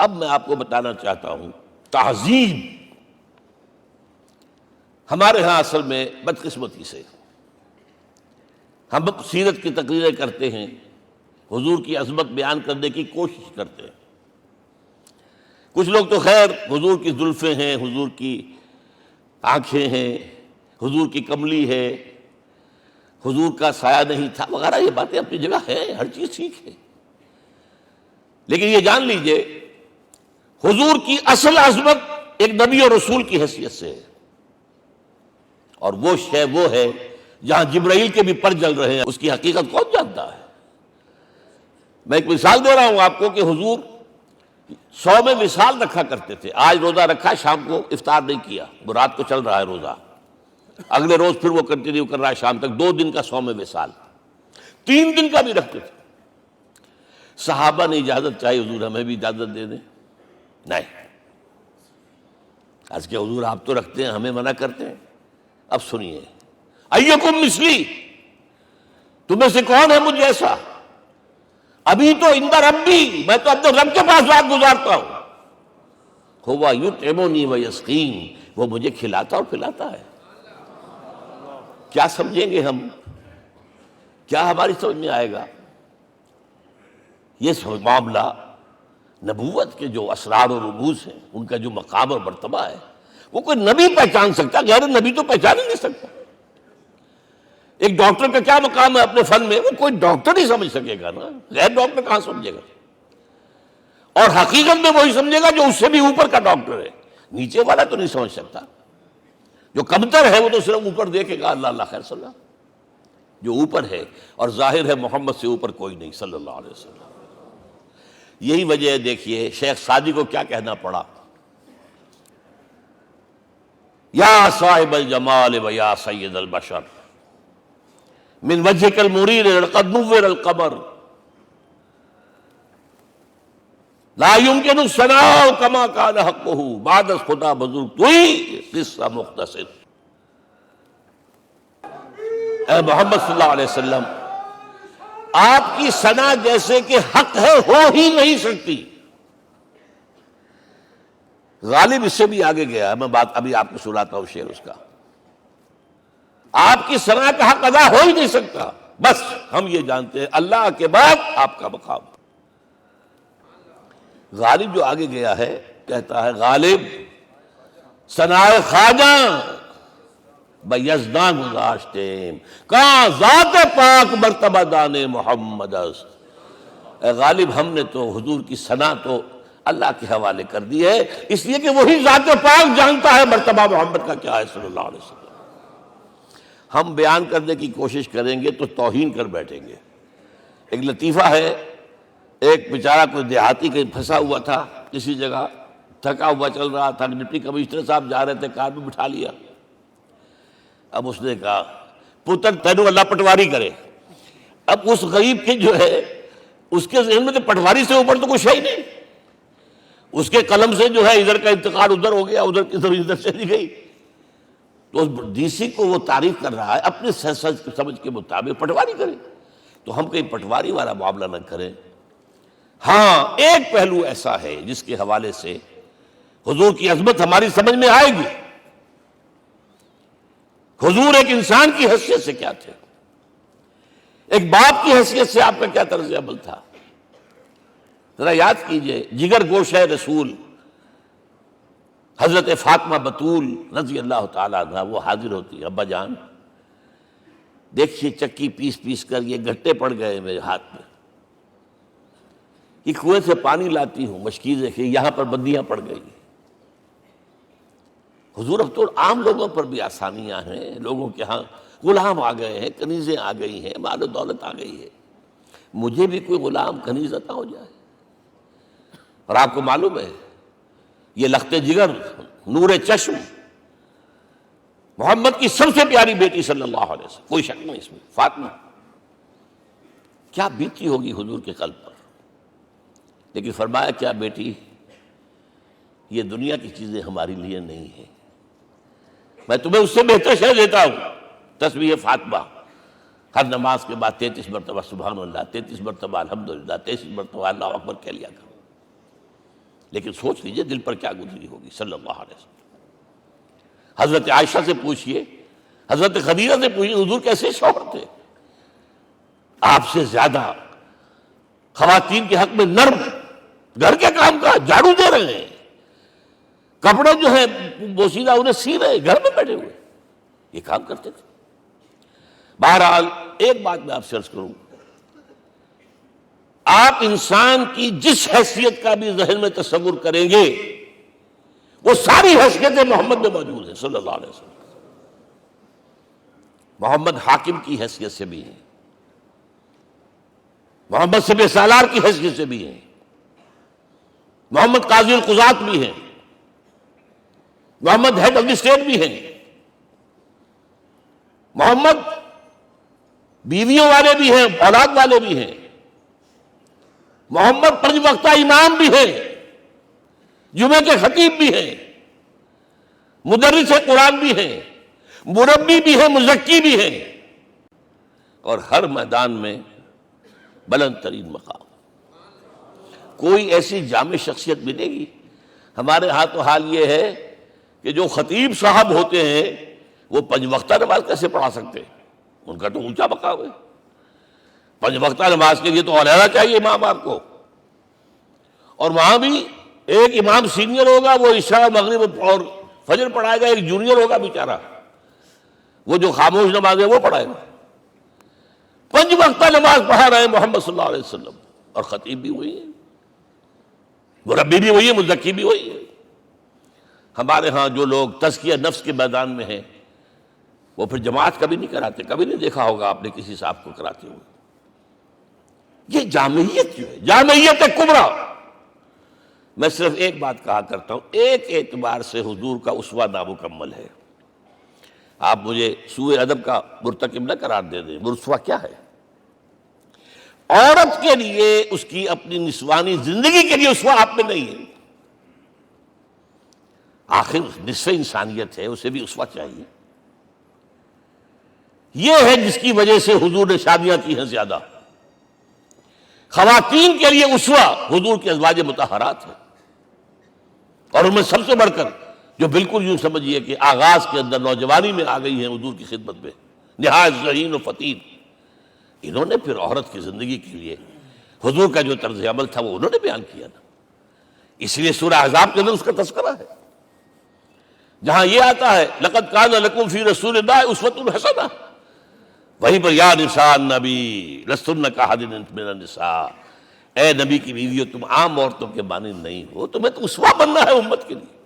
اب میں آپ کو بتانا چاہتا ہوں تہذیب ہمارے ہاں اصل میں بدقسمتی سے ہم سیرت کی تقریریں کرتے ہیں، حضور کی عظمت بیان کرنے کی کوشش کرتے ہیں. کچھ لوگ تو خیر حضور کی زلفیں ہیں، حضور کی آنکھیں ہیں، حضور کی کملی ہے، حضور کا سایہ نہیں تھا وغیرہ، یہ باتیں اپنی جگہ ہیں، ہر چیز ٹھیک ہے. لیکن یہ جان لیجئے حضور کی اصل عظمت ایک نبی اور رسول کی حیثیت سے ہے، اور وہ شے وہ ہے جہاں جبرائیل کے بھی پر جل رہے ہیں، اس کی حقیقت کون جانتا ہے؟ میں ایک مثال دے رہا ہوں آپ کو کہ حضور 100 میں وصال رکھا کرتے تھے. آج روزہ رکھا، شام کو افطار نہیں کیا، وہ رات کو چل رہا ہے روزہ، اگلے روز پھر وہ کنٹینیو کر رہا ہے شام تک، 2 دن کا 100 میں وصال، 3 دن کا بھی رکھتے تھے. صحابہ نے اجازت چاہی حضور ہمیں بھی اجازت دے دیں، نہیں. آج کے حضور آپ تو رکھتے ہیں، ہمیں منع کرتے ہیں. اب سنیے، ایکم مثلی، تمہیں سے کون ہے مجھ جیسا؟ ابھی تو عند ربی، میں تو اپنے رب کے پاس رات گزارتا ہوں. ہوا یطعمنی ویسقین، وہ مجھے کھلاتا اور پلاتا ہے. کیا سمجھیں گے ہم؟ کیا ہماری سمجھ میں آئے گا؟ یہ معاملہ نبوت کے جو اسرار و رموز ہیں، ان کا جو مقام اور مرتبہ ہے، وہ کوئی نبی پہچان سکتا، غیر نبی تو پہچان ہی نہیں سکتا. ایک ڈاکٹر کا کیا مقام ہے اپنے فن میں؟ وہ کوئی ڈاکٹر ہی سمجھ سکے گا نا، غیر ڈاکٹر کہاں سمجھے گا؟ اور حقیقت میں وہی سمجھے گا جو اس سے بھی اوپر کا ڈاکٹر ہے، نیچے والا تو نہیں سمجھ سکتا. جو کمتر ہے وہ تو صرف اوپر دیکھے گا، اللہ اللہ خیر صلی اللہ. جو اوپر ہے اور ظاہر ہے محمد سے اوپر کوئی نہیں صلی اللہ علیہ وسلم. یہی وجہ ہے، دیکھیے شیخ سعدی کو کیا کہنا پڑا، یا صاحب الجمال و یا سید البشر من وجهك المرير لقد نور القمر لا يمكن الثناء كما كان حقه بعد خدا بزرگ توئی قصہ مختصر. اے محمد صلی اللہ علیہ وسلم، آپ کی ثنا جیسے کہ حق ہے ہو ہی نہیں سکتی. غالب اس سے بھی آگے گیا ہے، میں بات ابھی آپ کو سناتا ہوں شعر اس کا. آپ کی ثنا کا حق ادا ہو ہی نہیں سکتا، بس ہم یہ جانتے ہیں اللہ کے بعد آپ کا مقام. غالب جو آگے گیا ہے کہتا ہے، غالب ثنائے خواجہ بیزداں گذاشتیم کہاں ذات پاک مرتبہ دان محمد است. اے غالب ہم نے تو حضور کی ثنا تو اللہ کے حوالے کر دی ہے، اس لیے کہ وہی ذات پاک جانتا ہے مرتبہ محمد کا کیا ہے صلی اللہ علیہ وسلم. ہم بیان کرنے کی کوشش کریں گے تو توہین کر بیٹھیں گے. ایک لطیفہ ہے، ایک بیچارہ کوئی دیہاتی کہیں پھنسا ہوا تھا کسی جگہ، تھکا ہوا چل رہا تھا، ڈپٹی کمشنر صاحب جا رہے تھے، کار میں بٹھا لیا. اب اس نے کہا پتر تینوں اللہ پٹواری کرے. اب اس غریب کے جو ہے اس کے ذہن میں تو پٹواری سے اوپر تو کچھ ہے ہی نہیں. اس کے قلم سے جو ہے ادھر کا انتقال ادھر ہو گیا، ادھر کی ادھر چلی گئی. تو ڈی سی کو وہ تعریف کر رہا ہے اپنے سمجھ کے مطابق، پٹواری کرے. تو ہم کہیں پٹواری والا معاملہ نہ کریں. ہاں ایک پہلو ایسا ہے جس کے حوالے سے حضور کی عظمت ہماری سمجھ میں آئے گی. حضور ایک انسان کی حیثیت سے کیا تھے، ایک باپ کی حیثیت سے آپ کا کیا طرز عمل تھا. ذرا یاد کیجئے، جگر گوشہ رسول حضرت فاطمہ بطول رضی اللہ تعالیٰ عنہ وہ حاضر ہوتی، ابا جان دیکھیے چکی پیس پیس کر یہ گھٹے پڑ گئے میرے ہاتھ میں، یہ کنویں سے پانی لاتی ہوں، مشکیزیں کہ یہاں پر بندیاں پڑ گئی. حضور اب تو عام لوگوں پر بھی آسانیاں ہیں، لوگوں کے ہاں غلام آ گئے ہیں، کنیزیں آ گئی ہیں، مال و دولت آ گئی ہے. مجھے بھی کوئی غلام کنیز عطا ہو جائے. اور آپ کو معلوم ہے یہ لخت جگر نور چشم محمد کی سب سے پیاری بیٹی صلی اللہ علیہ وسلم، کوئی شک نہیں اس میں، فاطمہ کیا بیتی ہوگی حضور کے قلب پر. لیکن فرمایا کیا بیٹی، یہ دنیا کی چیزیں ہماری لیے نہیں ہیں، میں تمہیں اس سے بہتر شے دیتا ہوں. تسبیح فاطمہ ہر نماز کے بعد 33 مرتبہ سبحان اللہ، 33 مرتبہ الحمدللہ، 33 مرتبہ اللہ اکبر کہہ لیا کرو. لیکن سوچ لیجئے دل پر کیا گزری ہوگی صلی اللہ علیہ وسلم۔ حضرت عائشہ سے پوچھئے، حضرت خدیجہ سے پوچھئے حضور کیسے شوہر تھے؟ آپ سے زیادہ خواتین کے حق میں نرم، گھر کے کام کا جھاڑو دے رہے ہیں، کپڑے جو ہے بوسیدہ انہیں سی رہے، گھر میں بیٹھے ہوئے یہ کام کرتے تھے۔ بہرحال ایک بات میں آپ سے عرض کروں، آپ انسان کی جس حیثیت کا بھی ذہن میں تصور کریں گے وہ ساری حیثیتیں محمد میں موجود ہیں صلی اللہ علیہ وسلم۔ محمد حاکم کی حیثیت سے بھی ہیں، محمد سب سالار کی حیثیت سے بھی ہیں، محمد قاضی القضات بھی ہیں، محمد ہیڈ آف دی اسٹیٹ بھی ہیں، محمد بیویوں والے بھی ہیں، اولاد والے بھی ہیں، محمد 5 وقتہ امام بھی ہیں، جمعے کے خطیب بھی ہیں، مدرس قرآن بھی ہیں، مربی بھی ہیں، مزکی بھی ہیں، اور ہر میدان میں بلند ترین مقام۔ کوئی ایسی جامع شخصیت ملے گی؟ ہمارے ہاں تو حال یہ ہے کہ جو خطیب صاحب ہوتے ہیں وہ 5 وقتہ نماز کیسے پڑھا سکتے ہیں؟ ان کا تو اونچا مقام ہے، 5 وقتہ نماز کے لیے تو علیحدہ چاہیے امام آپ کو، اور وہاں بھی ایک امام سینئر ہوگا وہ عشاء مغرب اور فجر پڑھائے گا، ایک جونیئر ہوگا بیچارہ وہ جو خاموش نماز ہے وہ پڑھائے گا۔ 5 وقتہ نماز پڑھا رہے ہیں محمد صلی اللہ علیہ وسلم، اور خطیب بھی وہی ہے، مربی بھی وہی ہے، مزکی بھی وہی ہے۔ ہمارے ہاں جو لوگ تزکیہ نفس کے میدان میں ہیں وہ پھر جماعت کبھی نہیں کراتے، کبھی نہیں دیکھا ہوگا آپ نے کسی صاحب کو کراتے ہوئے۔ یہ جامعیت کیوں ہے؟ جامعیت کبریٰ۔ میں صرف ایک بات کہا کرتا ہوں، ایک اعتبار سے حضور کا اسوہ نامکمل ہے۔ آپ مجھے سوء ادب کا مرتکب نہ قرار دے دیں، اسوہ کیا ہے؟ عورت کے لیے اس کی اپنی نسوانی زندگی کے لیے اسوہ آپ میں نہیں ہے، آخر نصف انسانیت ہے، اسے بھی اسوہ چاہیے۔ یہ ہے جس کی وجہ سے حضور نے شادیاں کی ہیں زیادہ۔ خواتین کے لیے اسوہ حضور کے ازواج مطہرات ہیں، اور ان میں سب سے بڑھ کر جو بالکل یوں سمجھیے کہ آغاز کے اندر نوجوانی میں آ گئی ہیں حضور کی خدمت میں، نہایت ذہین و فطین، انہوں نے پھر عورت کی زندگی کے لیے حضور کا جو طرز عمل تھا وہ انہوں نے بیان کیا نا۔ اس لیے سورہ احزاب کے اندر اس کا تذکرہ ہے، جہاں یہ آتا ہے لقد کان لکم فی رسول اللہ اسوۃ حسنہ، وہیں پر یا نساء النبی لستن کاحد من النساء، اے نبی کی بیویوں تم عام عورتوں کے مانند نہیں ہو، تمہیں تو اسوہ بننا ہے امت کے لیے۔